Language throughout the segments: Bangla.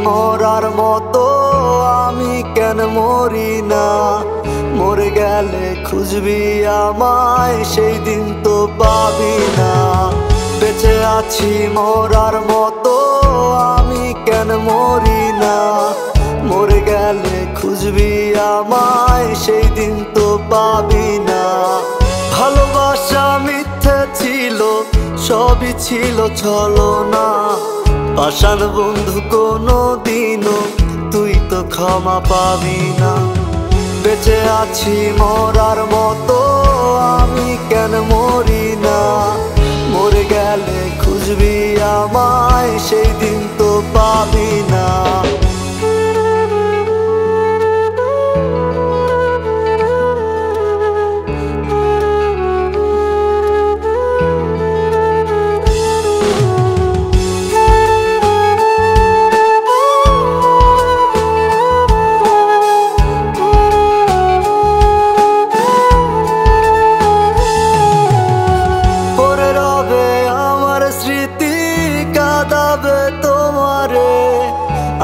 মরার মতো আমি কেন মরি না? মরে গেলে খুঁজবি আমায়, সেই দিন তো পাবি না। বেঁচে আছি মরার মতো আমি কেন মরি না? মরে গেলে খুঁজবি আমায়, সেই দিন তো পাবি না। ভালোবাসা মিথ্যে ছিল, সবই ছিল ছলনা। পাষাণ বন্ধু কোনো দিনও তুই তো ক্ষমা পাবি না। বেঁচে আছি মরার মতো আমি কেন মরি না? মরে গেলে খুঁজবি আমায়, সেই দিন তো পাবি না।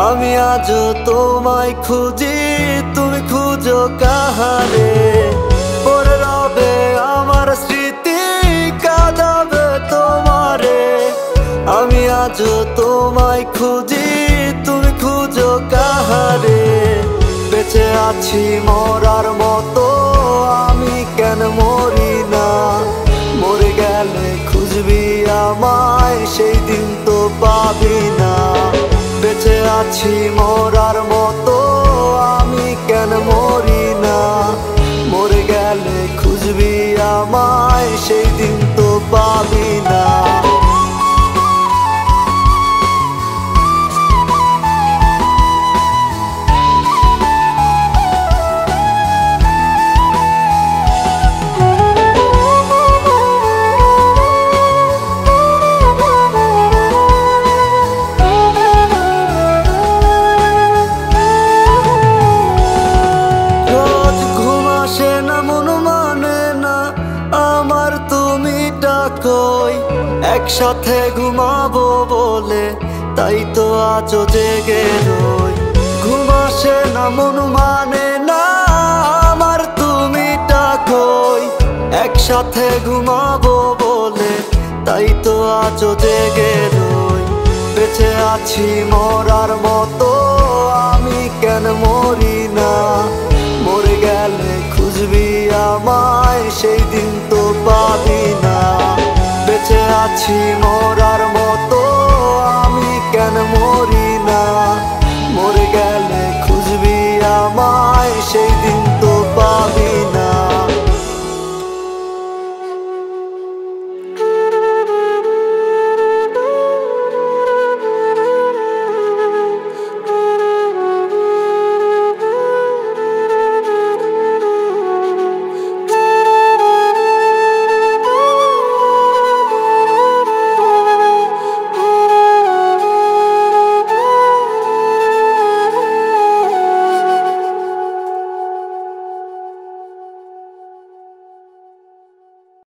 আমি আজও তোমায় খুঁজি, তুমি খুঁজো কাহারে? পড়ে রবে আমার স্মৃতি, কাঁদাবে তোমারে। আমি আজও তোমায় খুঁজি, তুমি খুঁজো কাহারে? বেঁচে আছি মরার মতো আমি কেন মরি না? মরে গেলে খুঁজবি আমায়, সেই দিন তো পাবি না। বেঁচে আছি মরার মতো আমি কেন মরি না? মরে গেলে খুঁজবি আমায়, সেই দিন তো পাবি না। একসাথে ঘুমাবো বলে তাই তো আজও জেগে রই। ঘুম আসে না, মন মানে না আমার, তুমি ডাকোই। একসাথে ঘুমাবো বলে তাই তো আজও জেগে রই। বেঁচে আছি মরার মতো আমি কেন মরি না? মরে গেলে খুঁজবি আমায়, সেই দিন তো পাবি না।